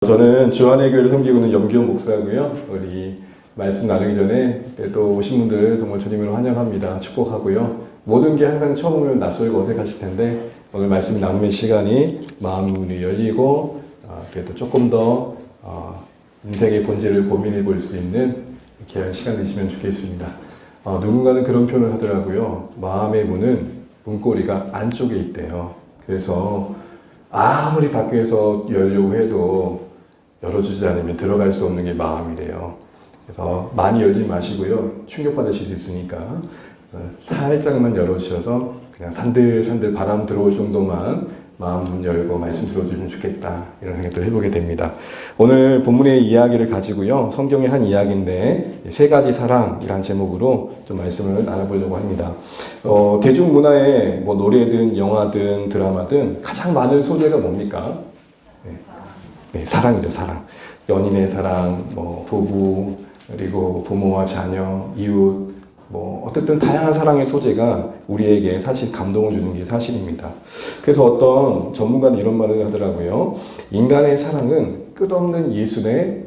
저는 주안의 교회를 섬기고 있는 염기훈 목사고요. 우리 말씀 나누기 전에 또 오신 분들 정말 주님으로 환영합니다. 축복하고요. 모든 게 항상 처음 오면 낯설고 어색하실 텐데 오늘 말씀 나누는 시간이 마음 문이 열리고 그래도 조금 더 인생의 본질을 고민해 볼 수 있는 귀한 시간 되시면 좋겠습니다. 누군가는 그런 표현을 하더라고요. 마음의 문은 문고리가 안쪽에 있대요. 그래서 아무리 밖에서 열려고 해도 열어주지 않으면 들어갈 수 없는 게 마음이래요. 그래서 많이 열지 마시고요. 충격받으실 수 있으니까 살짝만 열어주셔서 그냥 산들산들 바람 들어올 정도만 마음 문 열고 말씀 들어주시면 좋겠다, 이런 생각들을 해보게 됩니다. 오늘 본문의 이야기를 가지고요. 성경의 한 이야기인데 세 가지 사랑이란 제목으로 좀 말씀을 나눠보려고 합니다. 대중문화에 뭐 노래든 영화든 드라마든 가장 많은 소재가 뭡니까? 네, 사랑이죠, 사랑. 연인의 사랑, 뭐 부부, 그리고 부모와 자녀, 이웃, 뭐 어쨌든 다양한 사랑의 소재가 우리에게 사실 감동을 주는 게 사실입니다. 그래서 어떤 전문가는 이런 말을 하더라고요. 인간의 사랑은 끝없는 예술의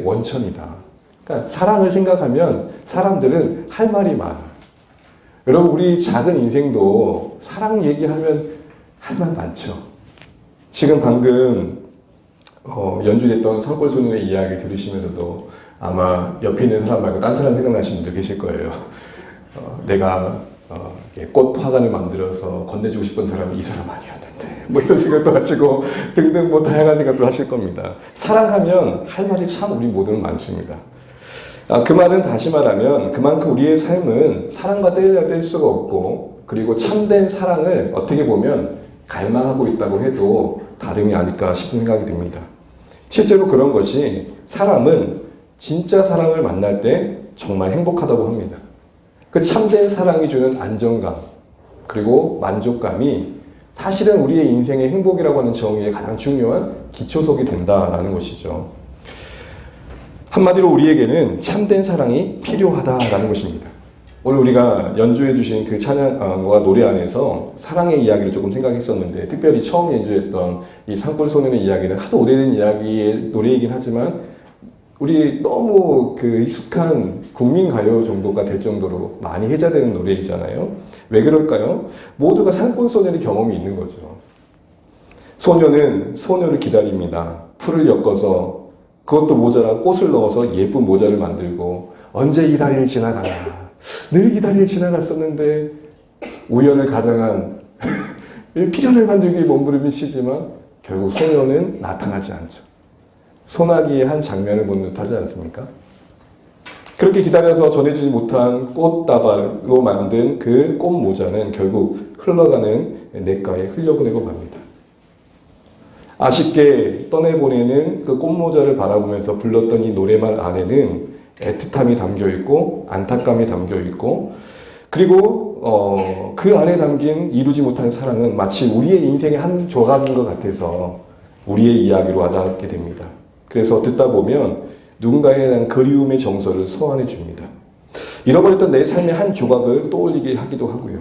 원천이다. 그러니까 사랑을 생각하면 사람들은 할 말이 많아. 여러분, 우리 작은 인생도 사랑 얘기하면 할 말 많죠. 지금 방금 연주됐던 산골소년의 이야기 들으시면서도 아마 옆에 있는 사람 말고 딴 사람 생각나시는 분들 계실 거예요. 내가 꽃 화관을 만들어서 건네주고 싶은 사람은 이 사람 아니었는데 뭐 이런 생각도 하시고 등등 뭐 다양한 생각도 하실 겁니다. 사랑하면 할 말이 참 우리 모두는 많습니다. 그 말은 다시 말하면 그만큼 우리의 삶은 사랑과 뗄 수가 없고, 그리고 참된 사랑을 어떻게 보면 갈망하고 있다고 해도 다름이 아닐까 싶은 생각이 듭니다. 실제로 그런 것이 사람은 진짜 사랑을 만날 때 정말 행복하다고 합니다. 그 참된 사랑이 주는 안정감, 그리고 만족감이 사실은 우리의 인생의 행복이라고 하는 정의의 가장 중요한 기초석이 된다라는 것이죠. 한마디로 우리에게는 참된 사랑이 필요하다라는 것입니다. 오늘 우리가 연주해 주신 그 찬양과 노래 안에서 사랑의 이야기를 조금 생각했었는데, 특별히 처음 연주했던 이 산골소년의 이야기는 하도 오래된 이야기의 노래이긴 하지만 우리 너무 그 익숙한 국민가요 정도가 될 정도로 많이 회자되는 노래이잖아요. 왜 그럴까요? 모두가 산골소년의 경험이 있는 거죠. 소녀는 소녀를 기다립니다. 풀을 엮어서 그것도 모자라 꽃을 넣어서 예쁜 모자를 만들고 언제 이 다리를 지나가나, 늘 이 다리를 지나갔었는데 우연을 가장한 필연을 만들기 위해 몸부림을 치지만 결국 소녀는 나타나지 않죠. 소나기의 한 장면을 본 듯 하지 않습니까? 그렇게 기다려서 전해주지 못한 꽃다발로 만든 그 꽃모자는 결국 흘러가는 냇가에 흘려보내고 맙니다. 아쉽게 떠내보내는 그 꽃모자를 바라보면서 불렀던 이 노래말 안에는 애틋함이 담겨있고 안타까움이 담겨있고, 그리고 그 안에 담긴 이루지 못한 사랑은 마치 우리의 인생의 한 조각인 것 같아서 우리의 이야기로 와닿게 됩니다. 그래서 듣다 보면 누군가에 대한 그리움의 정서를 소환해 줍니다. 잃어버렸던 내 삶의 한 조각을 떠올리게 하기도 하고요.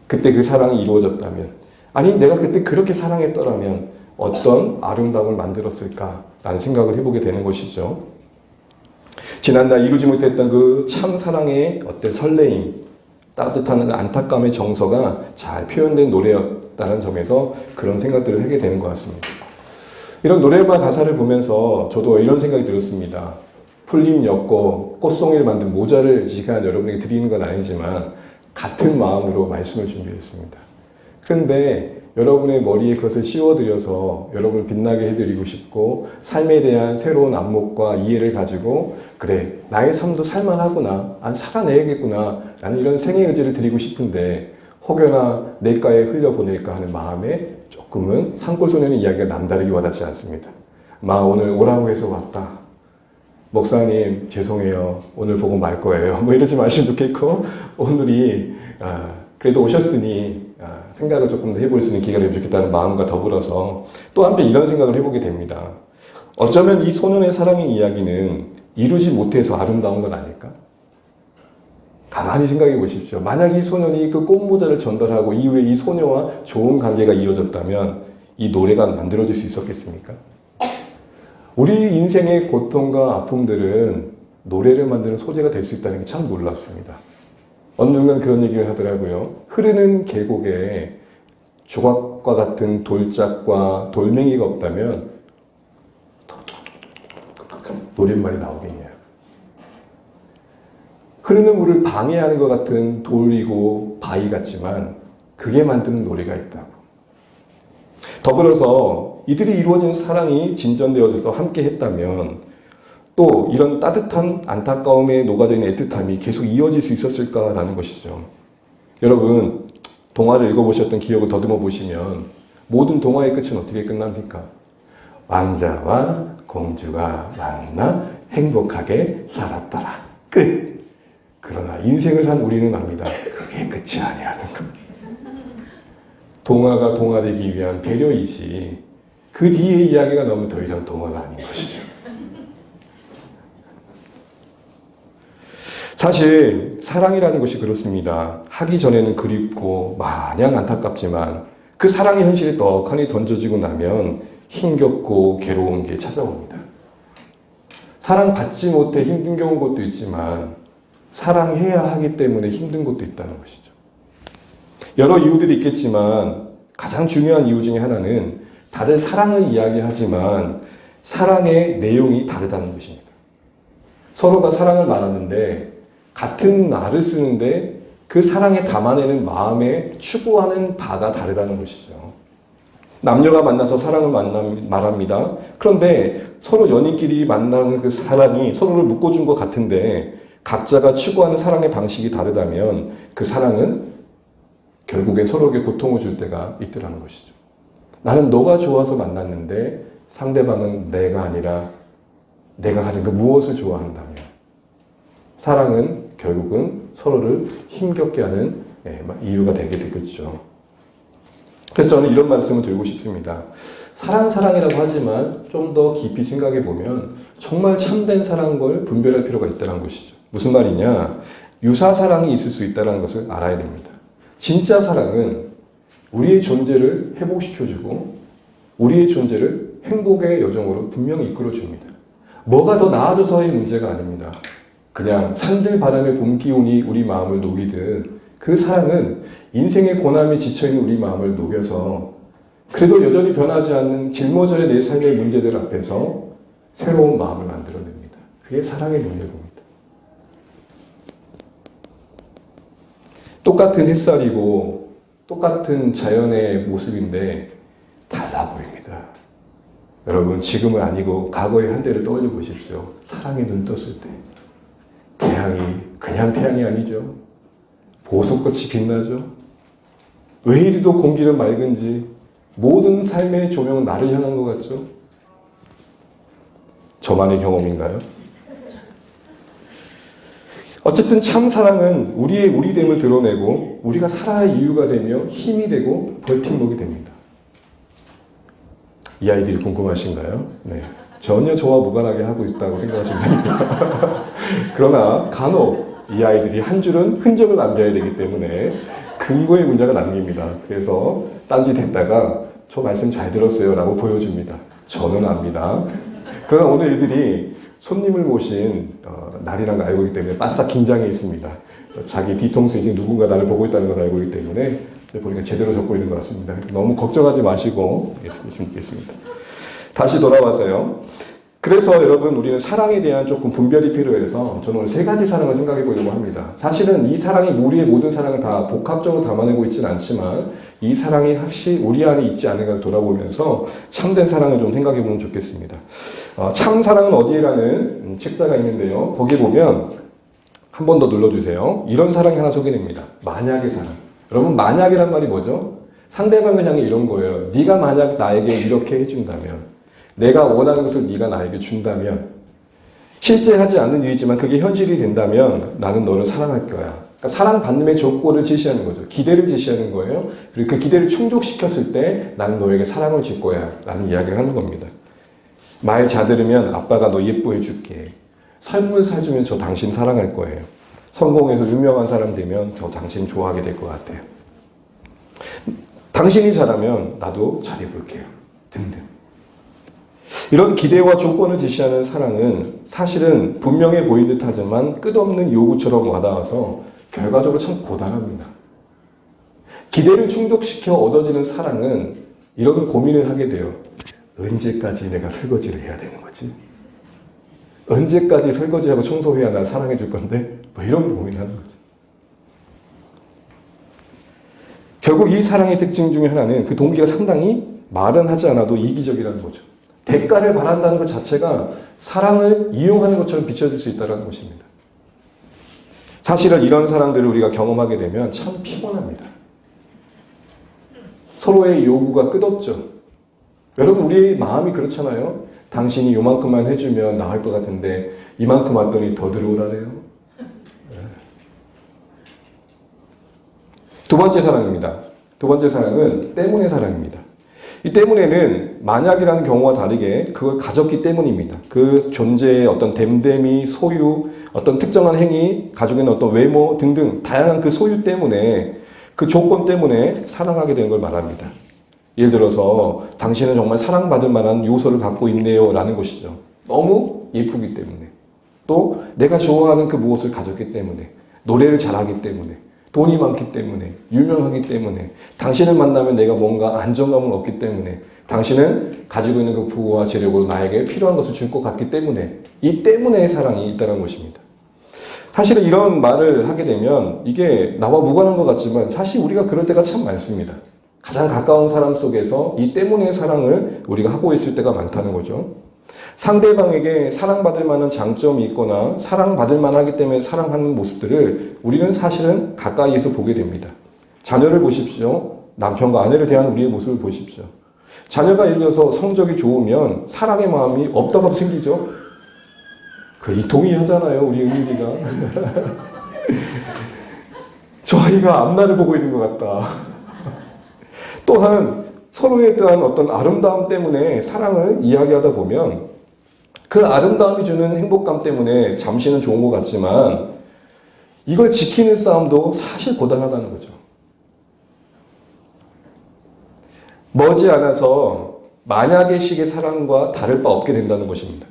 그때 그 사랑이 이루어졌다면, 아니 내가 그때 그렇게 사랑했더라면 어떤 아름다움을 만들었을까라는 생각을 해보게 되는 것이죠. 지난날 이루지 못했던 그 참 사랑의 어떤 설레임, 따뜻한 안타까움의 정서가 잘 표현된 노래였다는 점에서 그런 생각들을 하게 되는 것 같습니다. 이런 노래방 가사를 보면서 저도 이런 생각이 들었습니다. 풀잎 엮고 꽃송이를 만든 모자를 시간 여러분에게 드리는 건 아니지만 같은 마음으로 말씀을 준비했습니다. 그런데 여러분의 머리에 그것을 씌워드려서 여러분을 빛나게 해드리고 싶고, 삶에 대한 새로운 안목과 이해를 가지고 그래, 나의 삶도 살만하구나, 살아내야겠구나 라는 이런 생애 의지를 드리고 싶은데 혹여나 냇가에 흘려보낼까 하는 마음에 조금은 산골소년의 이야기가 남다르게 와닿지 않습니다. 오늘 오라고 해서 왔다. 목사님 죄송해요. 오늘 보고 말 거예요. 뭐 이러지 마시면 좋겠고, 오늘이 그래도 오셨으니 생각을 조금 더 해볼 수 있는 기회가 되면 좋겠다는 마음과 더불어서 또 한편 이런 생각을 해보게 됩니다. 어쩌면 이 소년의 사랑의 이야기는 이루지 못해서 아름다운 건 아닐까? 가만히 생각해 보십시오. 만약 이 소년이 그 꽃모자를 전달하고 이후에 이 소녀와 좋은 관계가 이어졌다면 이 노래가 만들어질 수 있었겠습니까? 우리 인생의 고통과 아픔들은 노래를 만드는 소재가 될 수 있다는 게 참 놀랍습니다. 어느 순간 그런 얘기를 하더라고요. 흐르는 계곡에 조각과 같은 돌짝과 돌멩이가 없다면 노랫말이 나오겠냐. 흐르는 물을 방해하는 것 같은 돌이고 바위 같지만 그게 만드는 노래가 있다고. 더불어서 이들이 이루어진 사랑이 진전되어져서 함께 했다면 또 이런 따뜻한 안타까움에 녹아져 있는 애틋함이 계속 이어질 수 있었을까라는 것이죠. 여러분, 동화를 읽어보셨던 기억을 더듬어 보시면 모든 동화의 끝은 어떻게 끝납니까? 왕자와 공주가 만나 행복하게 살았더라. 끝! 그러나 인생을 산 우리는 압니다. 그게 끝이 아니라는 것. 동화가 동화되기 위한 배려이지 그 뒤의 이야기가 너무 더 이상 동화가 아닌 것이죠. 사실 사랑이라는 것이 그렇습니다. 하기 전에는 그립고 마냥 안타깝지만 그 사랑의 현실이 떡하니 던져지고 나면 힘겹고 괴로운 게 찾아옵니다. 사랑받지 못해 힘든 것도 있지만 사랑해야 하기 때문에 힘든 것도 있다는 것이죠. 여러 이유들이 있겠지만 가장 중요한 이유 중에 하나는 다들 사랑을 이야기하지만 사랑의 내용이 다르다는 것입니다. 서로가 사랑을 말하는데 같은 말을 쓰는데 그 사랑에 담아내는 마음에 추구하는 바가 다르다는 것이죠. 남녀가 만나서 사랑을 말합니다. 그런데 서로 연인끼리 만나는 그 사랑이 서로를 묶어준 것 같은데 각자가 추구하는 사랑의 방식이 다르다면 그 사랑은 결국에 서로에게 고통을 줄 때가 있더라는 것이죠. 나는 너가 좋아서 만났는데 상대방은 내가 아니라 내가 가진 그 무엇을 좋아한다면 사랑은 결국은 서로를 힘겹게 하는 이유가 되게 되겠죠. 그래서 저는 이런 말씀을 드리고 싶습니다. 사랑이라고 하지만 좀 더 깊이 생각해 보면 정말 참된 사랑을 분별할 필요가 있다는 것이죠. 무슨 말이냐? 유사 사랑이 있을 수 있다는 것을 알아야 됩니다. 진짜 사랑은 우리의 존재를 회복시켜주고 우리의 존재를 행복의 여정으로 분명히 이끌어줍니다. 뭐가 더 나아져서의 문제가 아닙니다. 그냥 산들 바람에 봄 기운이 우리 마음을 녹이듯 그 사랑은 인생의 고난에 지쳐있는 우리 마음을 녹여서 그래도 여전히 변하지 않는 짊어져야 내 삶의 문제들 앞에서 새로운 마음을 만들어냅니다. 그게 사랑의 능력입니다. 똑같은 햇살이고 똑같은 자연의 모습인데 달라 보입니다. 여러분, 지금은 아니고 과거의 한 대를 떠올려 보십시오. 사랑이 눈 떴을 때 태양이 그냥 태양이 아니죠. 보석같이 빛나죠. 왜 이리도 공기는 맑은지 모든 삶의 조명은 나를 향한 것 같죠. 저만의 경험인가요? 어쨌든 참 사랑은 우리의 우리됨을 드러내고 우리가 살아야 이유가 되며 힘이 되고 버팀목이 됩니다. 이 아이들이 궁금하신가요? 네. 전혀 저와 무관하게 하고 있다고 생각하시면 됩니다. 그러나 간혹 이 아이들이 한 줄은 흔적을 남겨야 되기 때문에 근거의 문제가 남깁니다. 그래서 딴짓했다가 저 말씀 잘 들었어요 라고 보여줍니다. 저는 압니다. 그러나 오늘 이들이 손님을 모신 날이라는 걸 알고 있기 때문에 바싹 긴장해 있습니다. 자기 뒤통수에 지금 누군가 나를 보고 있다는 걸 알고 있기 때문에 보니까 제대로 적고 있는 것 같습니다. 너무 걱정하지 마시고 듣으시면 좋겠습니다. 다시 돌아와서요. 그래서 여러분, 우리는 사랑에 대한 조금 분별이 필요해서 저는 오늘 세 가지 사랑을 생각해 보려고 합니다. 사실은 이 사랑이 우리의 모든 사랑을 다 복합적으로 담아내고 있지는 않지만 이 사랑이 확실히 우리 안에 있지 않은가를 돌아보면서 참된 사랑을 좀 생각해 보면 좋겠습니다. 참 사랑은 어디에라는 책자가 있는데요. 거기 보면 한 번 더 눌러주세요. 이런 사랑이 하나 소개됩니다. 만약의 사랑. 여러분, 만약이란 말이 뭐죠? 상대방을 향해 이런 거예요. 네가 만약 나에게 이렇게 해준다면, 내가 원하는 것을 네가 나에게 준다면, 실제 하지 않는 일이지만 그게 현실이 된다면 나는 너를 사랑할 거야. 그러니까 사랑받는 조건을 제시하는 거죠. 기대를 제시하는 거예요. 그리고 그 기대를 충족시켰을 때 나는 너에게 사랑을 줄 거야 라는 이야기를 하는 겁니다. 말 잘 들으면 아빠가 너 예뻐해 줄게. 삶을 살주면 저 당신 사랑할 거예요. 성공해서 유명한 사람 되면 저 당신 좋아하게 될 것 같아요. 당신이 잘하면 나도 잘해볼게요. 등등. 이런 기대와 조건을 제시하는 사랑은 사실은 분명해 보인 듯 하지만 끝없는 요구처럼 와닿아서 결과적으로 참 고단합니다. 기대를 충족시켜 얻어지는 사랑은 이런 고민을 하게 돼요. 언제까지 내가 설거지를 해야 되는 거지? 언제까지 설거지하고 청소해야 나 사랑해 줄 건데? 뭐 이런 고민을 하는 거죠. 결국 이 사랑의 특징 중에 하나는 그 동기가 상당히 말은 하지 않아도 이기적이라는 거죠. 대가를 바란다는 것 자체가 사랑을 이용하는 것처럼 비춰질 수 있다는 것입니다. 사실은 이런 사랑들을 우리가 경험하게 되면 참 피곤합니다. 서로의 요구가 끝없죠. 여러분, 우리의 마음이 그렇잖아요. 당신이 요만큼만 해주면 나을 것 같은데 이만큼 왔더니 더 들어오라래요. 두 번째 사랑입니다. 두 번째 사랑은 때문의 사랑입니다. 이 때문에는 만약이라는 경우와 다르게 그걸 가졌기 때문입니다. 그 존재의 어떤 됨됨이, 소유, 어떤 특정한 행위, 가지고 있는 어떤 외모 등등 다양한 그 소유 때문에, 그 조건 때문에 사랑하게 되는 걸 말합니다. 예를 들어서 당신은 정말 사랑받을 만한 요소를 갖고 있네요 라는 것이죠. 너무 예쁘기 때문에, 또 내가 좋아하는 그 무엇을 가졌기 때문에, 노래를 잘하기 때문에, 돈이 많기 때문에, 유명하기 때문에, 당신을 만나면 내가 뭔가 안정감을 얻기 때문에, 당신은 가지고 있는 그 부와 재력으로 나에게 필요한 것을 줄 것 같기 때문에, 이 때문에 사랑이 있다는 것입니다. 사실은 이런 말을 하게 되면 이게 나와 무관한 것 같지만 사실 우리가 그럴 때가 참 많습니다. 가장 가까운 사람 속에서 이 때문에 사랑을 우리가 하고 있을 때가 많다는 거죠. 상대방에게 사랑받을 만한 장점이 있거나 사랑받을 만하기 때문에 사랑하는 모습들을 우리는 사실은 가까이에서 보게 됩니다. 자녀를 보십시오. 남편과 아내를 대하는 우리의 모습을 보십시오. 자녀가 예를 들어서 성적이 좋으면 사랑의 마음이 없다고 생기죠. 거의 동의하잖아요, 우리 은율이가. 저 아이가 앞날을 보고 있는 것 같다. 또한 서로에 대한 어떤 아름다움 때문에 사랑을 이야기하다 보면 그 아름다움이 주는 행복감 때문에 잠시는 좋은 것 같지만 이걸 지키는 싸움도 사실 고단하다는 거죠. 머지않아서 만약의 식의 사랑과 다를 바 없게 된다는 것입니다.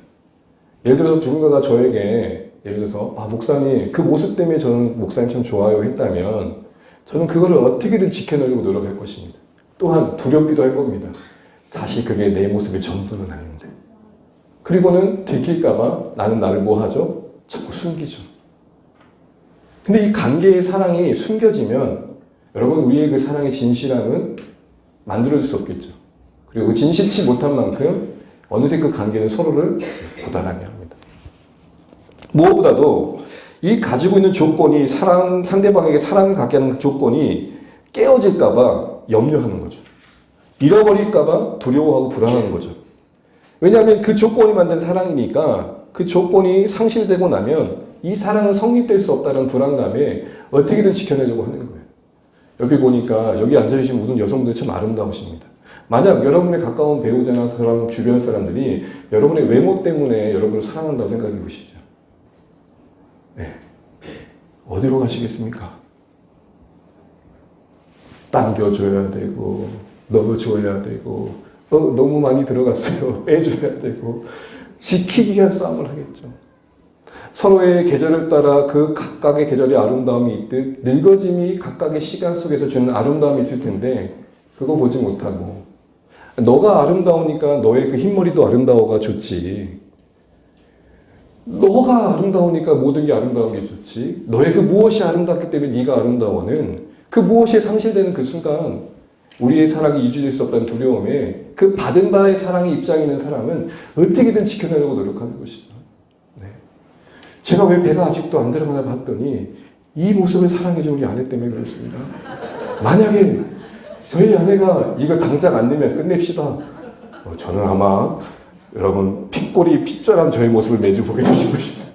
예를 들어서 누군가가 저에게 예를 들어서 목사님 그 모습 때문에 저는 목사님 참 좋아요 했다면 저는 그거를 어떻게든 지켜내려고 노력할 것입니다. 또한 두렵기도 할 겁니다. 사실 그게 내 모습의 전부는 아닌데. 그리고는 들킬까봐 나는 나를 뭐 하죠? 자꾸 숨기죠. 근데 이 관계의 사랑이 숨겨지면 여러분 우리의 그 사랑의 진실함은 만들어질 수 없겠죠. 그리고 진실치 못한 만큼 어느새 그 관계는 서로를 고단하게 합니다. 무엇보다도 이 가지고 있는 조건이 상대방에게 사랑을 갖게 하는 그 조건이 깨어질까봐 염려하는 거죠. 잃어버릴까봐 두려워하고 불안하는 거죠. 왜냐하면 그 조건이 만든 사랑이니까 그 조건이 상실되고 나면 이 사랑은 성립될 수 없다는 불안감에 어떻게든 지켜내려고 하는 거예요. 여기 보니까 여기 앉아계신 모든 여성들 참 아름다우십니다. 만약 여러분의 가까운 배우자나 주변 사람들이 여러분의 외모 때문에 여러분을 사랑한다고 생각해 보시죠. 네. 어디로 가시겠습니까? 당겨줘야 되고 넣어줘야 되고 너무 많이 들어갔어요. 빼줘야 되고 지키기 위한 싸움을 하겠죠. 서로의 계절을 따라 그 각각의 계절의 아름다움이 있듯 늙어짐이 각각의 시간 속에서 주는 아름다움이 있을 텐데 그거 보지 못하고 너가 아름다우니까 너의 그 흰머리도 아름다워가 좋지. 너가 아름다우니까 모든 게 아름다운 게 좋지. 너의 그 무엇이 아름답기 때문에 네가 아름다워는 그 무엇이 상실되는 그 순간 우리의 사랑이 유지될 수 없다는 두려움에 그 받은 바의 사랑에 입장에 있는 사람은 어떻게든 지켜내려고 노력하는 것이죠. 네. 제가 왜 배가 아직도 안 들어가나 봤더니 이 모습을 사랑해준 우리 아내 때문에 그렇습니다. 만약에 저희 아내가 이거 당장 안 내면 끝냅시다. 저는 아마 여러분 핏골이 핏절한 저의 모습을 매주 보게 되실 것입니다.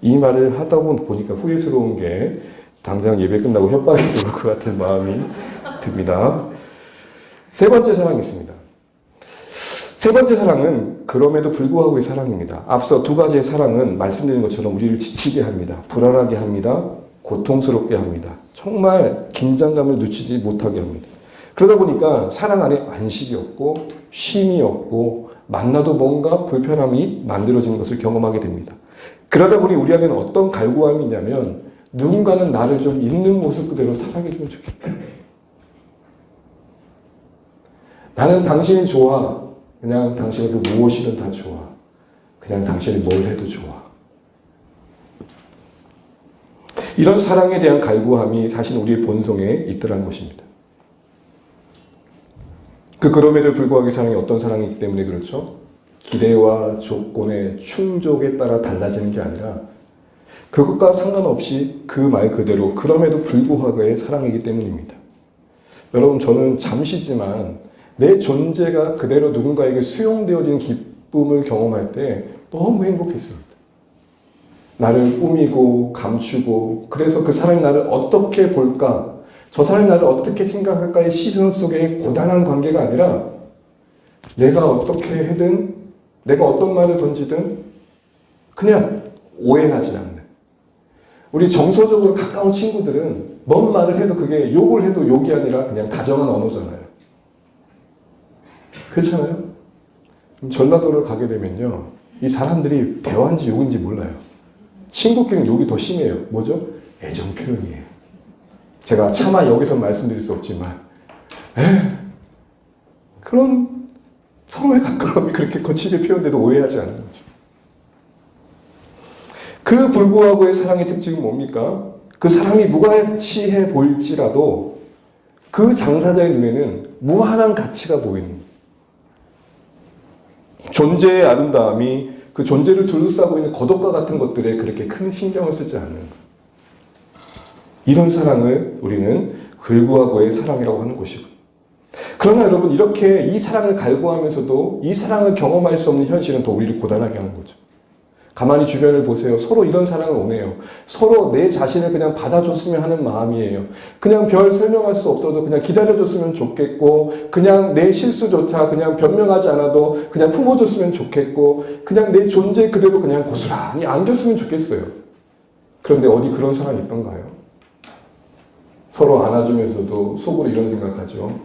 이 말을 하다 보니까 후회스러운 게 당장 예배 끝나고 협박이 들어올 것 같은 마음이 듭니다. 세 번째 사랑이 있습니다. 세 번째 사랑은 그럼에도 불구하고의 사랑입니다. 앞서 두 가지의 사랑은 말씀드린 것처럼 우리를 지치게 합니다. 불안하게 합니다. 고통스럽게 합니다. 정말 긴장감을 늦추지 못하게 합니다. 그러다 보니까 사랑 안에 안식이 없고 쉼이 없고 만나도 뭔가 불편함이 만들어지는 것을 경험하게 됩니다. 그러다 보니 우리 안에는 어떤 갈구함이 있냐면 누군가는 나를 좀 있는 모습 그대로 사랑해주면 좋겠다. 나는 당신이 좋아. 그냥 당신이 그 무엇이든 다 좋아. 그냥 당신이 뭘 해도 좋아. 이런 사랑에 대한 갈구함이 사실 우리의 본성에 있더라는 것입니다. 그럼에도 불구하고 사랑이 어떤 사랑이기 때문에 그렇죠? 기대와 조건의 충족에 따라 달라지는 게 아니라 그것과 상관없이 그 말 그대로 그럼에도 불구하고의 사랑이기 때문입니다. 여러분, 저는 잠시지만 내 존재가 그대로 누군가에게 수용되어진 기쁨을 경험할 때 너무 행복했습니다. 나를 꾸미고 감추고 그래서 그 사람이 나를 어떻게 볼까, 저 사람이 나를 어떻게 생각할까의 시선 속에 고단한 관계가 아니라 내가 어떻게 해든 내가 어떤 말을 던지든 그냥 오해하지 않는, 우리 정서적으로 가까운 친구들은 뭔 말을 해도 그게 욕을 해도 욕이 아니라 그냥 다정한 언어잖아요. 그렇잖아요? 전라도를 가게 되면요, 이 사람들이 대화인지 욕인지 몰라요. 친구끼리는 욕이 더 심해요. 뭐죠? 애정 표현이에요. 제가 차마 여기서 말씀드릴 수 없지만 그런 서로의 가까움이 그렇게 거칠게 표현돼도 오해하지 않는 거죠. 그 불구하고의 사랑의 특징은 뭡니까? 그 사람이 무가치해 보일지라도 그 당사자의 눈에는 무한한 가치가 보이는, 존재의 아름다움이 그 존재를 둘러싸고 있는 거덕과 같은 것들에 그렇게 큰 신경을 쓰지 않는 것. 이런 사랑을 우리는 불구하고의 사랑이라고 하는 것이고, 그러나 여러분, 이렇게 이 사랑을 갈구하면서도 이 사랑을 경험할 수 없는 현실은 더 우리를 고단하게 하는 거죠. 가만히 주변을 보세요. 서로 이런 사랑을 원해요. 서로 내 자신을 그냥 받아줬으면 하는 마음이에요. 그냥 별 설명할 수 없어도 그냥 기다려줬으면 좋겠고, 그냥 내 실수조차 그냥 변명하지 않아도 그냥 품어줬으면 좋겠고, 그냥 내 존재 그대로 그냥 고스란히 안겼으면 좋겠어요. 그런데 어디 그런 사람이 있던가요? 서로 안아주면서도 속으로 이런 생각하죠.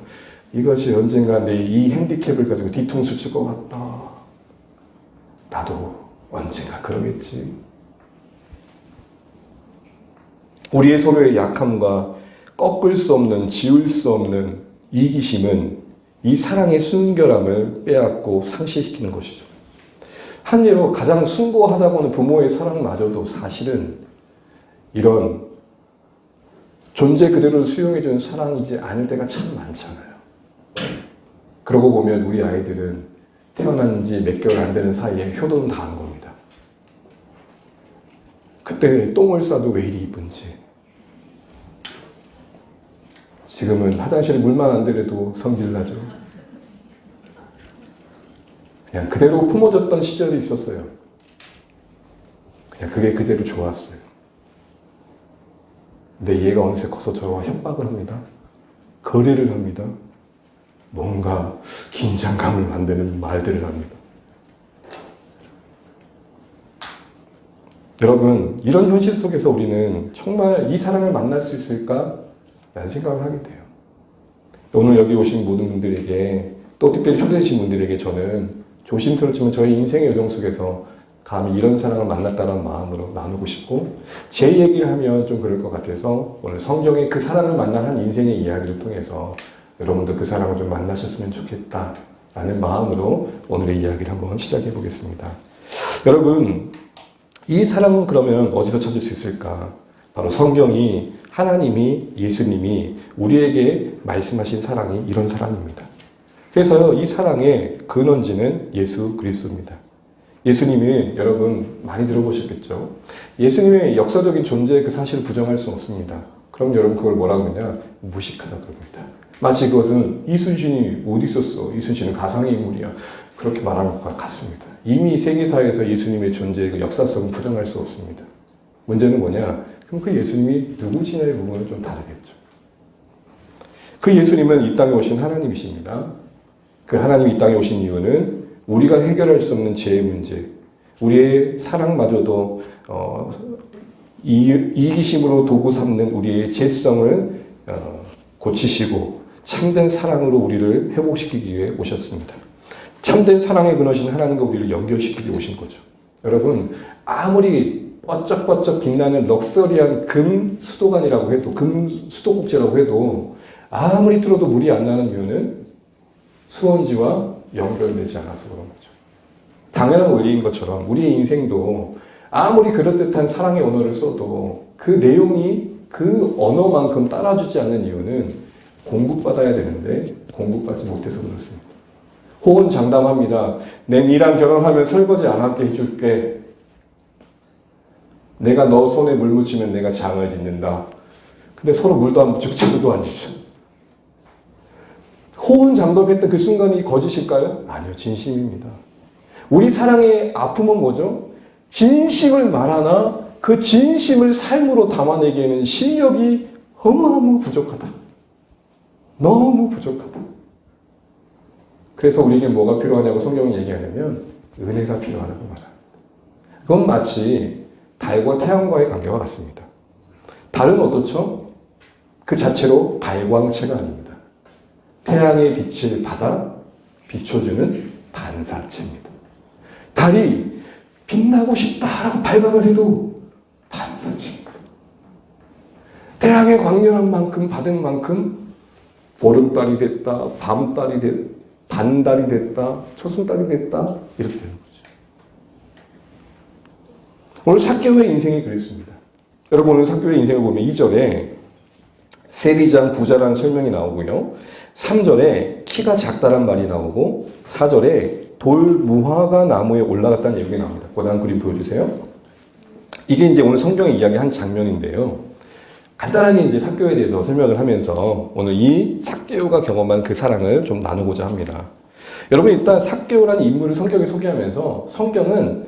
이것이 언젠가 내 이 핸디캡을 가지고 뒤통수 칠 것 같다. 나도 언젠가 그러겠지. 우리의 서로의 약함과 꺾을 수 없는, 지울 수 없는 이기심은 이 사랑의 순결함을 빼앗고 상실시키는 것이죠. 한 예로 가장 숭고하다고 하는 부모의 사랑마저도 사실은 이런 존재 그대로를 수용해주는 사랑이지 않을 때가 참 많잖아요. 그러고 보면 우리 아이들은 태어난 지 몇 개월 안 되는 사이에 효도는 다 한 겁니다. 그때 똥을 싸도 왜 이리 이쁜지. 지금은 화장실에 물만 안 들여도 성질나죠. 그냥 그대로 품어줬던 시절이 있었어요. 그냥 그게 그대로 좋았어요. 근데 얘가 어느새 커서 저와 협박을 합니다. 거래를 합니다. 뭔가 긴장감을 만드는 말들을 합니다. 여러분, 이런 현실 속에서 우리는 정말 이 사랑을 만날 수 있을까? 라는 생각을 하게 돼요. 오늘 여기 오신 모든 분들에게, 또 특별히 초대되신 분들에게 저는 조심스럽지만 저희 인생의 여정 속에서 감히 이런 사랑을 만났다는 마음으로 나누고 싶고, 제 얘기를 하면 좀 그럴 것 같아서 오늘 성경의 그 사랑을 만난 한 인생의 이야기를 통해서 여러분도 그 사랑을 좀 만나셨으면 좋겠다라는 마음으로 오늘의 이야기를 한번 시작해 보겠습니다. 여러분, 이 사랑은 그러면 어디서 찾을 수 있을까? 바로 성경이, 하나님이, 예수님이 우리에게 말씀하신 사랑이 이런 사랑입니다. 그래서 이 사랑의 근원지는 예수 그리스도입니다. 예수님이 여러분 많이 들어보셨겠죠? 예수님의 역사적인 존재의 그 사실을 부정할 수 없습니다. 그럼 여러분 그걸 뭐라고 그러냐? 무식하다고 합니다. 마치 그것은 이순신이 어디 있었어? 이순신은 가상의 인물이야. 그렇게 말하는 것과 같습니다. 이미 세계사에서 예수님의 존재의 그 역사성은 부정할 수 없습니다. 문제는 뭐냐? 그럼 그 예수님이 누구시냐의 부분은 좀 다르겠죠. 그 예수님은 이 땅에 오신 하나님이십니다. 그 하나님이 이 땅에 오신 이유는 우리가 해결할 수 없는 죄의 문제, 우리의 사랑마저도 이기심으로 도구 삼는 우리의 죄성을 고치시고, 참된 사랑으로 우리를 회복시키기 위해 오셨습니다. 참된 사랑의 근원이신 하나님과 우리를 연결시키기 위해 오신 거죠. 여러분, 아무리 번쩍번쩍 빛나는 럭셔리한 금 수도관이라고 해도, 금 수도꼭지라고 해도 아무리 틀어도 물이 안 나는 이유는 수원지와 연결되지 않아서 그런 거죠. 당연한 원리인 것처럼 우리의 인생도 아무리 그럴듯한 사랑의 언어를 써도 그 내용이 그 언어만큼 따라주지 않는 이유는 공급받아야 되는데 공급받지 못해서 그렇습니다. 호언장담합니다. 내 니랑 결혼하면 설거지 안 하게 해줄게. 내가 너 손에 물 묻히면 내가 장을 짓는다. 근데 서로 물도 안 묻히고 장도 안 짓죠. 호언장담했던 그 순간이 거짓일까요? 아니요, 진심입니다. 우리 사랑의 아픔은 뭐죠? 진심을 말하나 그 진심을 삶으로 담아내기에는 실력이 너무너무 부족하다. 너무 부족하다. 그래서 우리에게 뭐가 필요하냐고 성경이 얘기하냐면 은혜가 필요하다고 말합니다. 그건 마치 달과 태양과의 관계와 같습니다. 달은 어떻죠? 그 자체로 발광체가 아닙니다. 태양의 빛을 받아 비춰주는 반사체입니다. 달이 빛나고 싶다라고 발광을 해도 반사체입니다. 태양의 광명한 만큼 받은 만큼 보름달이 됐다, 밤달이 됐다, 반달이 됐다, 초승달이 됐다, 이렇게 되는 거죠. 오늘 삭개오의 인생이 그랬습니다. 여러분, 오늘 삭개오의 인생을 보면 2절에 세리장 부자라는 설명이 나오고요. 3절에 키가 작다란 말이 나오고 4절에 돌 무화과 나무에 올라갔다는 얘기가 나옵니다. 고단 그림 보여주세요. 이게 이제 오늘 성경의 이야기 한 장면인데요. 간단하게 이제 삭개오에 대해서 설명을 하면서 오늘 이 삭개오가 경험한 그 사랑을 좀 나누고자 합니다. 여러분, 일단 삭개오라는 인물을 성경에 소개하면서 성경은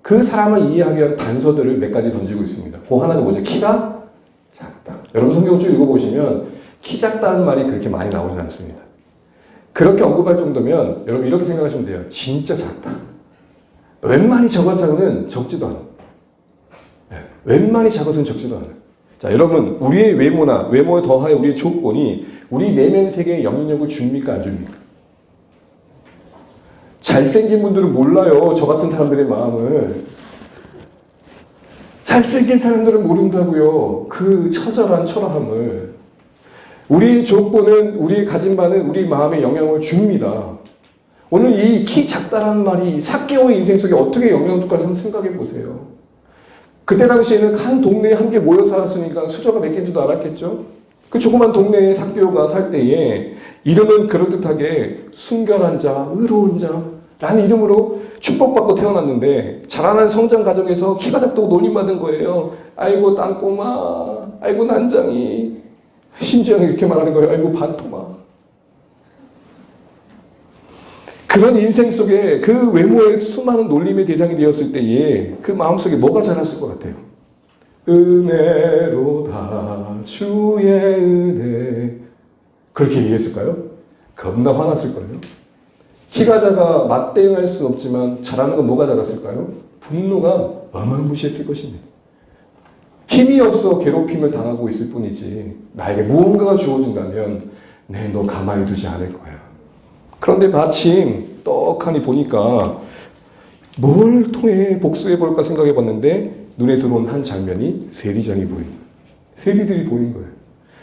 그 사람을 이해하기 위한 단서들을 몇 가지 던지고 있습니다. 그 하나는 뭐죠? 키가 작다. 여러분 성경 쭉 읽어보시면 키 작다는 말이 그렇게 많이 나오지 않습니다. 그렇게 언급할 정도면 여러분 이렇게 생각하시면 돼요. 진짜 작다. 웬만히 적어서는 적지도 않아. 웬만히 작아서는 적지도 않아. 자, 여러분, 우리의 외모나 외모에 더하여 우리의 조건이 우리 내면 세계에 영향력을 줍니까, 안 줍니까? 잘생긴 분들은 몰라요, 저 같은 사람들의 마음을. 잘생긴 사람들은 모른다고요, 그 처절한 초라함을. 우리의 조건은, 우리의 가진 바는 우리 마음에 영향을 줍니다. 오늘 이 키 작다라는 말이 삭개오의 인생 속에 어떻게 영향을 줄까 생각해 보세요. 그때 당시에는 한 동네에 함께 모여 살았으니까 수저가 몇 개인 줄도 알았겠죠? 그 조그만 동네에 삭개오가 살 때에 이름은 그럴듯하게 순결한 자, 의로운 자라는 이름으로 축복받고 태어났는데 자라난 성장 과정에서 키가 작다고 놀림받은 거예요. 아이고 땅꼬마, 아이고 난장이, 심지어 이렇게 말하는 거예요. 아이고 반토마. 그런 인생 속에 그 외모의 수많은 놀림의 대상이 되었을 때에 그 마음속에 뭐가 자랐을 것 같아요? 은혜로다 주의 은혜. 그렇게 얘기했을까요? 겁나 화났을 거예요. 키가 작아 맞대응할 수는 없지만 잘하는 건 뭐가 작았을까요? 분노가 어마무시했을 것입니다. 힘이 없어 괴롭힘을 당하고 있을 뿐이지 나에게 무언가가 주어진다면 너 가만히 두지 않을 거야. 그런데 마침 떡하니 보니까 뭘 통해 복수해볼까 생각해봤는데 눈에 들어온 한 장면이 세리장이 보인 거예요. 세리들이 보인 거예요.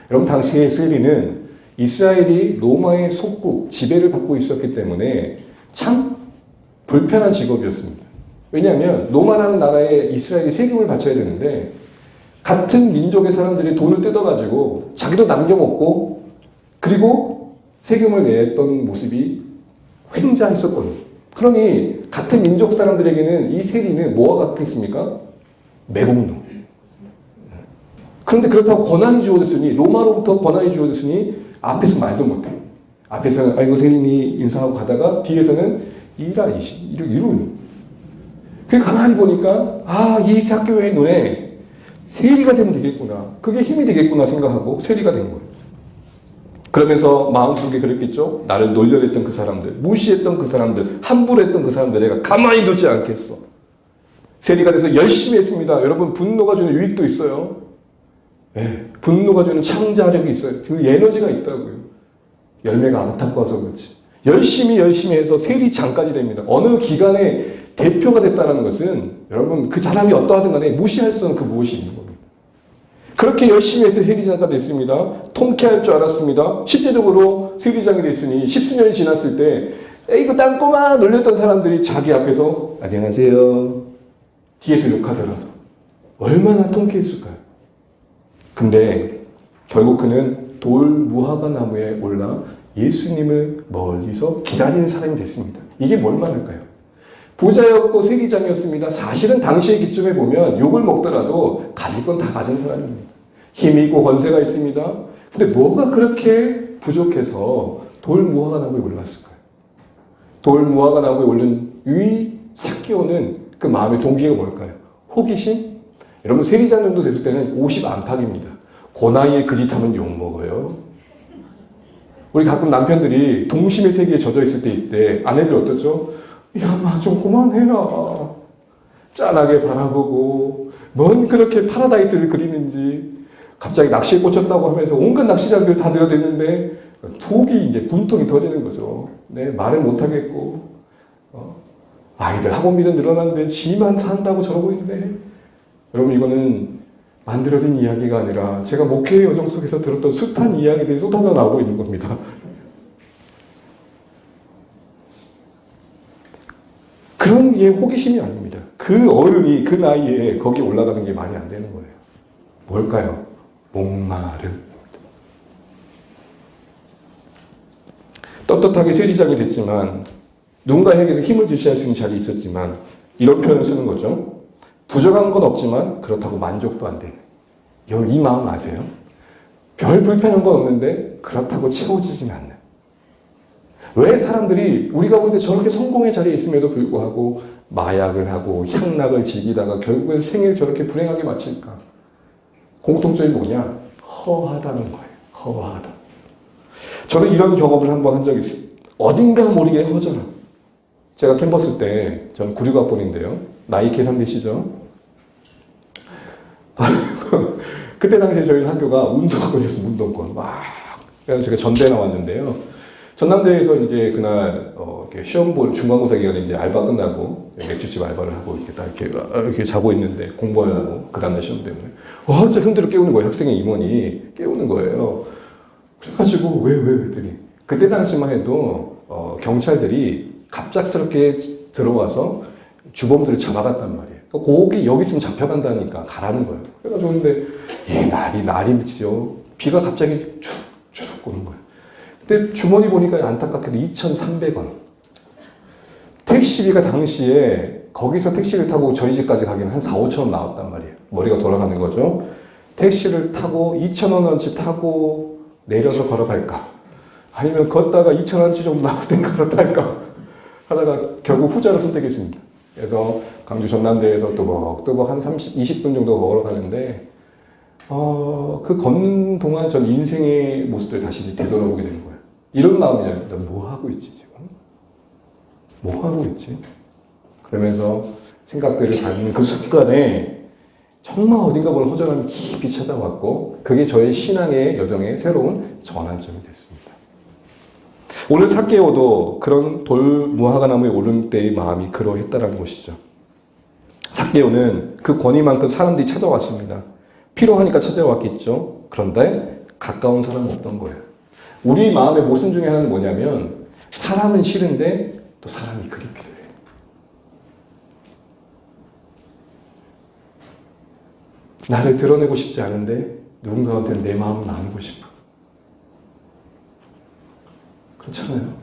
여러분, 당시에 세리는 이스라엘이 로마의 속국, 지배를 받고 있었기 때문에 참 불편한 직업이었습니다. 왜냐하면 로마라는 나라에 이스라엘이 세금을 바쳐야 되는데 같은 민족의 사람들이 돈을 뜯어가지고 자기도 남겨먹고 그리고 세금을 냈던 모습이 횡자했었거든요. 그러니 같은 민족 사람들에게는 이 세리는 뭐가 같겠습니까? 매국노. 그런데 그렇다고 권한이 주어졌으니, 로마로부터 권한이 주어졌으니 앞에서 말도 못해. 앞에서는 아이고 세리니 인사하고 가다가 뒤에서는 이룬. 그래서 가만히 보니까 이 삭개오의 눈에 세리가 되면 되겠구나. 그게 힘이 되겠구나 생각하고 세리가 된 거예요. 그러면서 마음속에 그랬겠죠. 나를 놀려댔던 그 사람들, 무시했던 그 사람들, 함부로 했던 그 사람들 내가 가만히 두지 않겠어. 세리가 돼서 열심히 했습니다. 여러분, 분노가 주는 유익도 있어요. 예, 분노가 주는 창자력이 있어요. 그 에너지가 있다고요. 열매가 안타까워서 그렇지. 열심히 해서 세리장까지 됩니다. 어느 기관의 대표가 됐다는 것은 여러분 그 사람이 어떠하든 간에 무시할 수 없는 그 무엇이 있는 겁니다. 그렇게 열심히 해서 세리장까지 됐습니다. 통쾌할 줄 알았습니다. 실제적으로 세리장이 됐으니 10수년이 지났을 때 이거 땅꼬마 놀렸던 사람들이 자기 앞에서 안녕하세요. 뒤에서 욕하더라도 얼마나 통쾌했을까요? 근데 결국 그는 돌 무화과 나무에 올라 예수님을 멀리서 기다리는 사람이 됐습니다. 이게 뭘 말할까요? 부자였고 세리장이었습니다. 사실은 당시의 기점에 보면 욕을 먹더라도 가질 건 다 가진 사람입니다. 힘이 있고 권세가 있습니다. 근데 뭐가 그렇게 부족해서 돌 무화과 나무에 올랐을까요? 돌 무화과 나무에 올린 이 삭개오는 그 마음의 동기가 뭘까요? 호기심? 여러분 세리장 정도 됐을 때는 50 안팎입니다. 그 나이에 그 짓 하면 욕먹어요. 우리 가끔 남편들이 동심의 세계에 젖어 있을 때 이때 아내들 어떻죠? 야, 마 좀 그만해라. 짠하게 바라보고 뭔 그렇게 파라다이스를 그리는지 갑자기 낚시에 꽂혔다고 하면서 온갖 낚시장들 다 들여댔는데 속이 이제 분통이 터지는 거죠. 네, 말을 못하겠고 아이들 학원비는 늘어났는데 지만 산다고 저러고 있네. 여러분 이거는 만들어진 이야기가 아니라 제가 목회의 여정 속에서 들었던 숱한 이야기들이 쏟아져 나오고 있는 겁니다. 그런 게 호기심이 아닙니다. 그 어른이 그 나이에 거기 올라가는 게 말이 안 되는 거예요. 뭘까요? 목마름. 떳떳하게 세리장이 됐지만 누군가에게서 힘을 지시할 수 있는 자리에 있었지만 이런 표현을 쓰는 거죠. 부족한 건 없지만 그렇다고 만족도 안 되는. 이 마음 아세요? 별 불편한 건 없는데 그렇다고 채워지진 않는. 왜 사람들이 우리 가운데 저렇게 성공의 자리에 있음에도 불구하고 마약을 하고 향락을 즐기다가 결국엔 생일 저렇게 불행하게 마칠까? 공통점이 뭐냐? 허하다는 거예요. 허하다. 저는 이런 경험을 한번 한 적이 있어요. 어딘가 모르게 허전함. 제가 캠퍼스 때, 전 96학번인데요. 나이 계산되시죠? 그때 당시에 저희 학교가 운동권이었어요, 운동권. 그래서 제가 전대 나왔는데요. 전남대에서 이제 그날, 이렇게 시험 볼 중간고사 기간에 이제 알바 끝나고, 맥주집 알바를 하고, 이렇게 딱 이렇게 자고 있는데, 공부하려고, 그 다음날 시험 때문에. 진짜 흔들어 깨우는 거예요. 학생의 임원이 깨우는 거예요. 그래가지고, 왜, 했더니. 그때 당시만 해도, 경찰들이 갑작스럽게 들어와서 주범들을 잡아갔단 말이에요. 거기 여기 있으면 잡혀간다니까 가라는 거예요. 그래가지고 근데 날이죠. 비가 갑자기 축축 오는 거예요. 근데 주머니 보니까 안타깝게도 2,300원. 택시비가 당시에 거기서 택시를 타고 저희 집까지 가기는 한 4, 5천 원 나왔단 말이에요. 머리가 돌아가는 거죠. 택시를 타고 2,000원어치 타고 내려서 걸어갈까? 아니면 걷다가 2,000원어치 정도 나올 땐 가서 탈까? 하다가 결국 후자를 선택했습니다. 그래서 강주 전남대에서 또박또박 한 20분 정도 걸어가는데 그 걷는 동안 전 인생의 모습들 다시 되돌아보게 되는 거예요. 이런 마음이잖아요. 나 뭐 하고 있지 지금? 뭐 하고 있지? 그러면서 생각들을 갖는 그 순간에 정말 어딘가 보는 허전함이 깊이 찾아왔고 그게 저의 신앙의 여정의 새로운 전환점이 됐습니다. 오늘 삭개오도 그런 돌 무화과 나무에 오른 때의 마음이 그러했다라는 것이죠. 삭개오는 그 권위만큼 사람들이 찾아왔습니다. 필요하니까 찾아왔겠죠. 그런데 가까운 사람은 없던 거예요. 우리 마음의 모순 중에 하나는 뭐냐면 사람은 싫은데 또 사람이 그립기도 해요. 나를 드러내고 싶지 않은데 누군가한테 내 마음을 나누고 싶어. 그렇잖아요.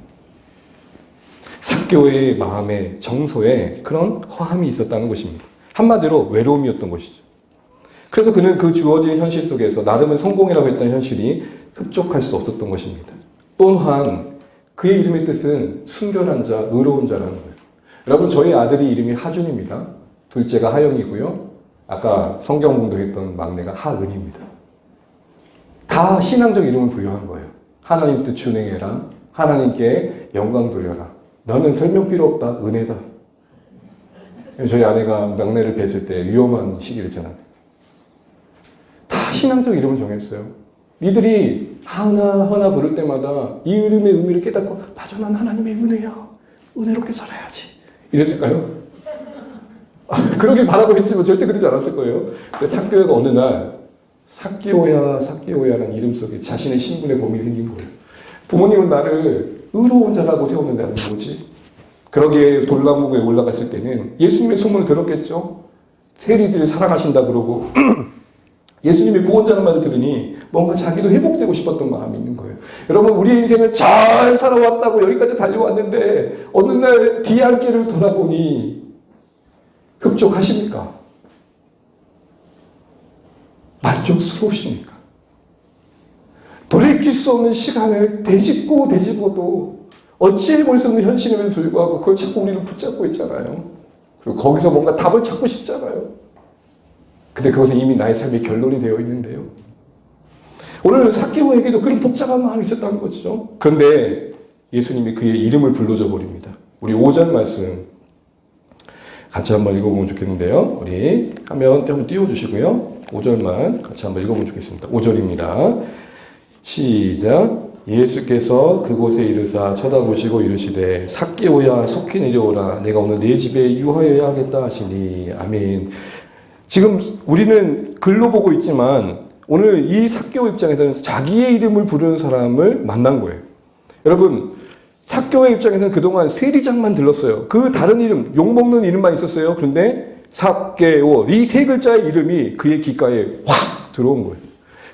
삭개오의 마음의 정서에 그런 허함이 있었다는 것입니다. 한마디로 외로움이었던 것이죠. 그래서 그는 그 주어진 현실 속에서 나름은 성공이라고 했던 현실이 흡족할 수 없었던 것입니다. 또한 그의 이름의 뜻은 순결한 자, 의로운 자라는 거예요. 여러분 저희 아들이 이름이 하준입니다. 둘째가 하영이고요. 아까 성경 공독했던 막내가 하은입니다. 다 신앙적 이름을 부여한 거예요. 하나님 뜻 준행해라. 하나님께 영광 돌려라. 너는 설명 필요 없다. 은혜다. 저희 아내가 막내를 뵀을 때 위험한 시기를 지났어요. 다 신앙적 이름을 정했어요. 니들이 하나 부를 때마다 이 이름의 의미를 깨닫고 맞아, 난 하나님의 은혜야, 은혜롭게 살아야지 이랬을까요? 그러길 바라고 했지만 절대 그러지 않았을 거예요. 근데 삭개오가 어느 날 삭개오야라는 이름 속에 자신의 신분에 고민이 생긴 거예요. 부모님은 나를 의로운 자라고 세웠는데 나는 뭐지? 그러기에 돌나무에 올라갔을 때는 예수님의 소문을 들었겠죠. 세리들을 사랑하신다 그러고 예수님의 구원자라는 말을 들으니 뭔가 자기도 회복되고 싶었던 마음이 있는 거예요. 여러분, 우리의 인생은 잘 살아왔다고 여기까지 달려왔는데 어느 날 뒤안길을 돌아보니 흡족하십니까? 만족스러우십니까? 돌이킬 수 없는 시간을 되짚고도 어찌해볼 수 없는 현실임에도 불구하고 그걸 자꾸 우리는 붙잡고 있잖아요. 그리고 거기서 뭔가 답을 찾고 싶잖아요. 근데 그것은 이미 나의 삶의 결론이 되어 있는데요. 오늘 삭개오에게도 그런 복잡한 마음이 있었다는 거죠. 그런데 예수님이 그의 이름을 불러줘 버립니다. 우리 5절 말씀 같이 한번 읽어보면 좋겠는데요. 우리 화면 한번 띄워주시고요. 5절만 같이 한번 읽어보면 좋겠습니다. 5절입니다. 시작. 예수께서 그곳에 이르사 쳐다보시고 이르시되 삭개오야 속히 내려오라. 내가 오늘 네 집에 유하여야 하겠다 하시니. 아멘. 지금 우리는 글로 보고 있지만 오늘 이 삭개오 입장에서는 자기의 이름을 부르는 사람을 만난 거예요. 여러분, 삭개오의 입장에서는 그동안 세리장만 들렀어요. 그 다른 이름, 욕먹는 이름만 있었어요. 그런데 삭개오, 이 세 글자의 이름이 그의 귓가에 확 들어온 거예요.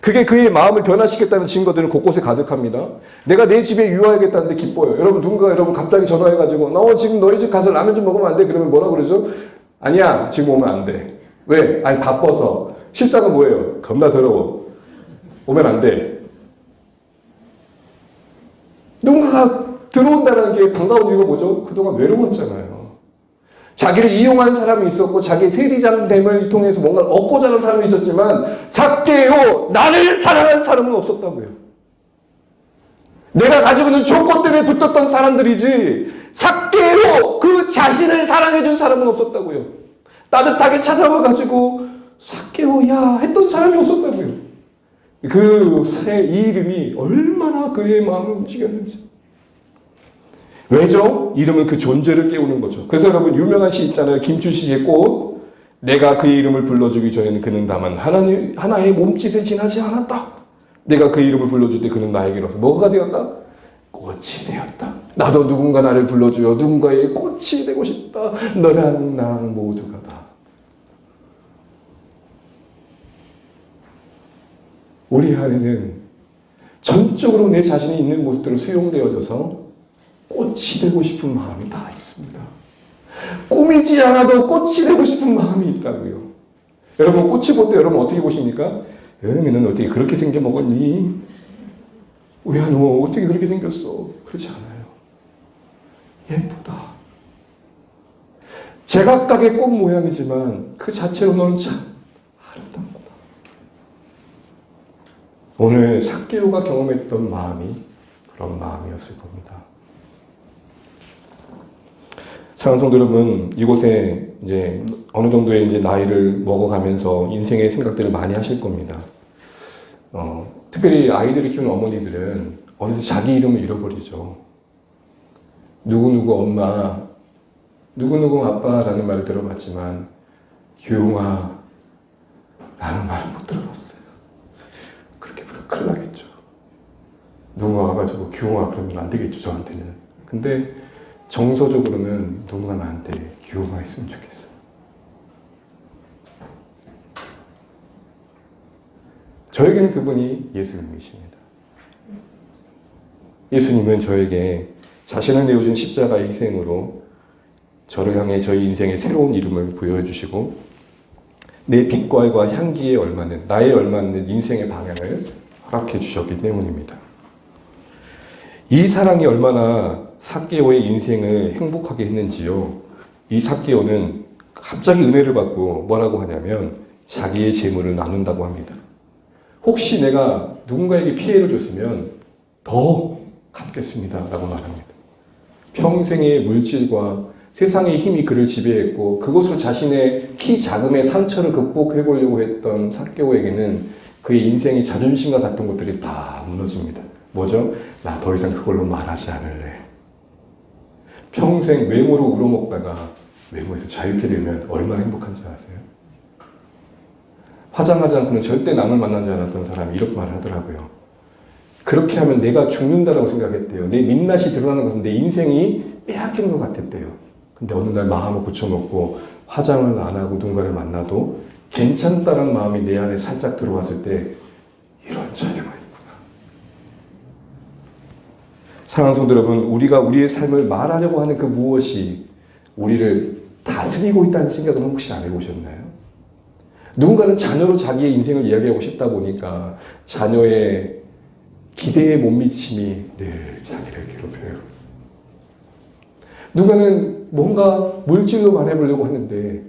그게 그의 마음을 변화시켰다는 증거들은 곳곳에 가득합니다. 내가 내 집에 유하하겠다는데 기뻐요. 여러분, 누군가 여러분 갑자기 전화해가지고 너 지금 너희 집 가서 라면 좀 먹으면 안 돼? 그러면 뭐라 그러죠? 아니야, 지금 오면 안 돼. 왜? 아니, 바빠서. 실상은 뭐예요? 겁나 더러워. 오면 안 돼. 누군가가 들어온다는 게 반가운 이유가 뭐죠? 그동안 외로웠잖아요. 자기를 이용하는 사람이 있었고 자기의 세리장됨을 통해서 뭔가를 얻고자 하는 사람이 있었지만 삭개오, 나를 사랑하는 사람은 없었다고요. 내가 가지고 있는 조건 때문에 붙었던 사람들이지 삭개오, 그 자신을 사랑해준 사람은 없었다고요. 따뜻하게 찾아와가지고 삭개오야 했던 사람이 없었다고요. 이 이름이 얼마나 그의 마음을 움직였는지. 왜죠? 이름은 그 존재를 깨우는 거죠. 그래서 여러분, 유명한 시 있잖아요. 김춘식의 꽃. 내가 그의 이름을 불러주기 전에는 그는 다만 하나의 몸짓에 지나지 않았다. 내가 그 이름을 불러줄 때 그는 나에게로서 뭐가 되었다? 꽃이 되었다. 나도 누군가 나를 불러줘요. 누군가의 꽃이 되고 싶다. 너랑 나 모두가 다. 우리 안에는 전적으로 내 자신이 있는 모습대로 수용되어져서 꽃이 되고 싶은 마음이 다 있습니다. 꾸미지 않아도 꽃이 되고 싶은 마음이 있다고요. 여러분, 꽃이 볼 때 여러분 어떻게 보십니까? 너는 어떻게 그렇게 생겨 먹었니? 왜 너 어떻게 그렇게 생겼어? 그렇지 않아요. 예쁘다. 제각각의 꽃 모양이지만 그 자체로 너는 참 아름답구나. 오늘 삭개오가 경험했던 마음이 그런 마음이었을 겁니다. 사랑하는 성도 여러분, 이곳에 이제 어느 정도의 이제 나이를 먹어가면서 인생의 생각들을 많이 하실 겁니다. 특별히 아이들을 키우는 어머니들은 어느새 자기 이름을 잃어버리죠. 누구누구 엄마, 누구누구 아빠라는 말을 들어봤지만 규용아 라는 말을 못 들어봤어요. 그렇게 부르면 큰일 나겠죠. 누군가 와가지고 규용아 그러면 안 되겠죠, 저한테는. 근데 정서적으로는 누군가 나한테 규용아 했으면 좋겠어요. 저에게는 그분이 예수님이십니다. 예수님은 저에게 자신을 내어준 십자가의 희생으로 저를 향해 저희 인생의 새로운 이름을 부여해 주시고 내 빛깔과 향기에 얼맞는, 나에 얼맞는 인생의 방향을 허락해 주셨기 때문입니다. 이 사랑이 얼마나 삭개오의 인생을 행복하게 했는지요. 이 삭개오는 갑자기 은혜를 받고 뭐라고 하냐면 자기의 재물을 나눈다고 합니다. 혹시 내가 누군가에게 피해를 줬으면 더 갚겠습니다 라고 말합니다. 평생의 물질과 세상의 힘이 그를 지배했고 그것으로 자신의 키 작음의 상처를 극복해 보려고 했던 삭개오에게는 그의 인생의 자존심과 같은 것들이 다 무너집니다. 뭐죠? 나 더 이상 그걸로 말하지 않을래. 평생 외모로 우러먹다가 외모에서 자유케 되면 얼마나 행복한지 아세요? 화장하지 않고는 절대 남을 만나지 않았던 사람이 이렇게 말을 하더라고요. 그렇게 하면 내가 죽는다라고 생각했대요. 내 민낯이 드러나는 것은 내 인생이 빼앗기는 것 같았대요. 근데 어느 날 마음을 고쳐놓고 화장을 안 하고 누군가를 만나도 괜찮다는 마음이 내 안에 살짝 들어왔을 때 이런 자녀가 있구나. 사랑하는 성도 여러분, 우리가 우리의 삶을 말하려고 하는 그 무엇이 우리를 다스리고 있다는 생각은 혹시 안 해보셨나요? 누군가는 자녀로 자기의 인생을 이야기하고 싶다 보니까 자녀의 기대에 못 미침이 늘 자기를 괴롭혀요. 누가는 뭔가 물질로 말해보려고 하는데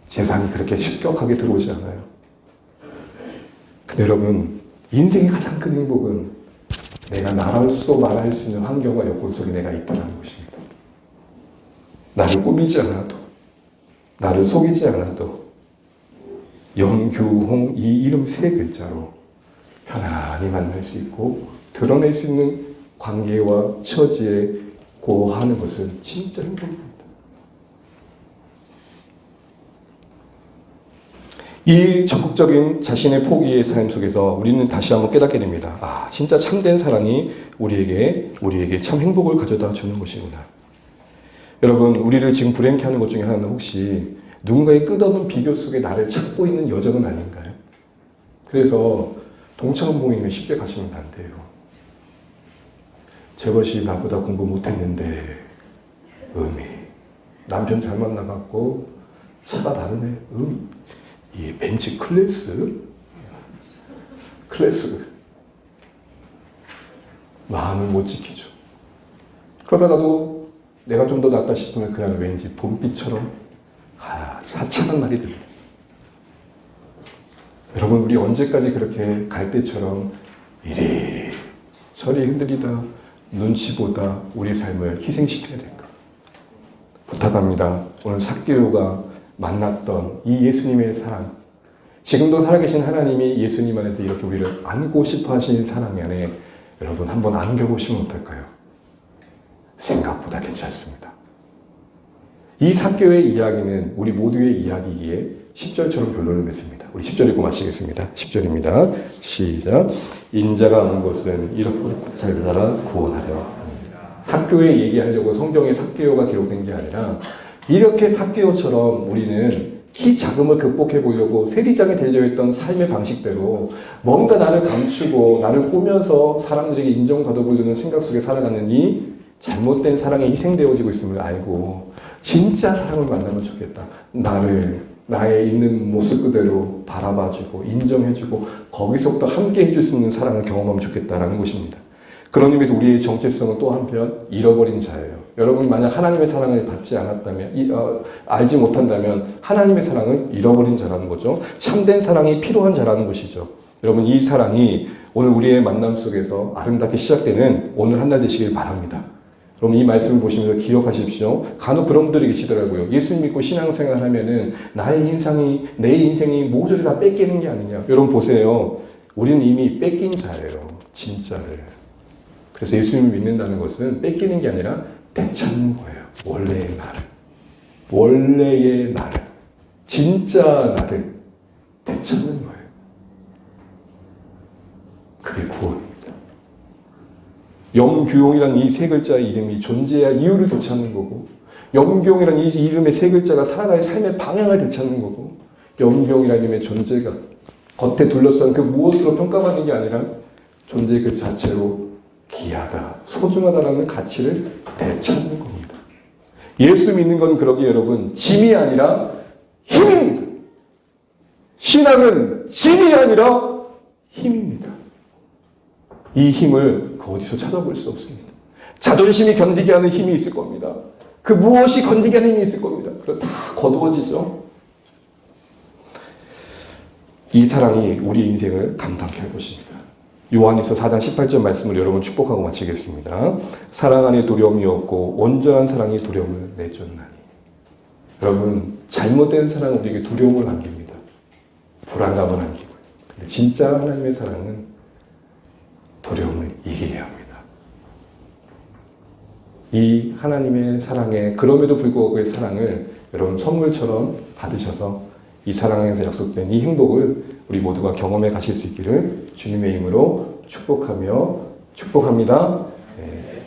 재산이 그렇게 쉽격하게 들어오지 않아요. 근데 여러분, 인생의 가장 큰 행복은 내가 나로서 말할 수 있는 환경과 여건 속에 내가 있다는 것입니다. 나를 꾸미지 않아도, 나를 속이지 않아도 영규홍 이 이름 3글자로 편안히 만날 수 있고 드러낼 수 있는 관계와 처지에 고하는 것은 진짜 행복입니다. 이 적극적인 자신의 포기의 삶 속에서 우리는 다시 한번 깨닫게 됩니다. 아, 진짜 참된 사랑이 우리에게 참 행복을 가져다 주는 것이구나. 여러분, 우리를 지금 불행케 하는 것 중에 하나는 혹시 누군가의 끝없는 비교 속에 나를 찾고 있는 여정은 아닌가요? 그래서 동창 모임에 쉽게 가시면 안 돼요. 저것이 나보다 공부 못했는데 남편 잘 만나갖고 차가 다르네. 이 벤츠 클래스 마음을 못 지키죠. 그러다가도 내가 좀 더 낫다 싶으면 그냥 왠지 봄비처럼 사차는 날이 듭니다. 여러분, 우리 언제까지 그렇게 갈대처럼 이리 저리 흔들리다 눈치 보다 우리 삶을 희생시켜야 될까? 부탁합니다. 오늘 삭개오가 만났던 이 예수님의 사랑, 지금도 살아계신 하나님이 예수님 안에서 이렇게 우리를 안고 싶어 하시는 사랑 안에 여러분 한번 안겨보시면 어떨까요? 생각보다 괜찮습니다. 이 삭개오의 이야기는 우리 모두의 이야기이기에 10절처럼 결론을 맺습니다. 우리 10절 읽고 마치겠습니다. 10절입니다. 시작. 인자가 온 것은 이렇게 잘 살아 구원하려. 삭개오에 얘기하려고 성경에 삭개오가 기록된 게 아니라 이렇게 삭개오처럼 우리는 키 작음을 극복해 보려고 세리장에 달려있던 삶의 방식대로 뭔가 나를 감추고 나를 꾸며서 사람들에게 인정받아 보려는 생각 속에 살아가는 이 잘못된 사랑에 희생되어지고 있음을 알고 진짜 사랑을 만나면 좋겠다. 나의 있는 모습 그대로 바라봐주고 인정해주고 거기서부터 함께 해줄 수 있는 사랑을 경험하면 좋겠다라는 것입니다. 그런 의미에서 우리의 정체성은 또 한편 잃어버린 자예요. 여러분이 만약 하나님의 사랑을 받지 않았다면, 알지 못한다면 하나님의 사랑을 잃어버린 자라는 거죠. 참된 사랑이 필요한 자라는 것이죠. 여러분, 이 사랑이 오늘 우리의 만남 속에서 아름답게 시작되는 오늘 한 날 되시길 바랍니다. 여러분, 이 말씀을 보시면서 기억하십시오. 간혹 그런 분들이 계시더라고요. 예수 믿고 신앙생활 하면은 내 인생이 모조리 다 뺏기는 게 아니냐. 여러분 보세요. 우리는 이미 뺏긴 자예요. 진짜를. 그래서 예수님을 믿는다는 것은 뺏기는 게 아니라 되찾는 거예요. 원래의 나를, 진짜 나를 되찾는 거예요. 그게 구원입니다. 염규용이라는 이 3글자의 이름이 존재할 이유를 되찾는 거고, 염규용이라는 이 이름의 3글자가 살아갈 삶의 방향을 되찾는 거고, 염규용이라는 이름의 존재가 겉에 둘러싼 그 무엇으로 평가받는 게 아니라 존재 그 자체로 귀하다, 소중하다라는 가치를 되찾는 겁니다. 예수 믿는 건 그러기에 여러분 짐이 아니라 힘입니다. 신앙은 짐이 아니라 힘입니다. 이 힘을 그 어디서 찾아볼 수 없습니다. 자존심이 견디게 하는 힘이 있을 겁니다. 그 무엇이 견디게 하는 힘이 있을 겁니다. 그럼 다 거두어지죠. 이 사랑이 우리 인생을 감당케 할 것입니다. 요한일서 4장 18절 말씀을 여러분 축복하고 마치겠습니다. 사랑 안에 두려움이 없고 온전한 사랑이 두려움을 내쫓나니. 여러분, 잘못된 사랑은 우리에게 두려움을 안깁니다. 불안감을 안기고요. 근데 진짜 하나님의 사랑은 두려움을 이기게 합니다. 이 하나님의 사랑에 그럼에도 불구하고 그 사랑을 여러분 선물처럼 받으셔서 이 사랑에서 약속된 이 행복을 우리 모두가 경험해 가실 수 있기를 주님의 이름으로 축복합니다. 네.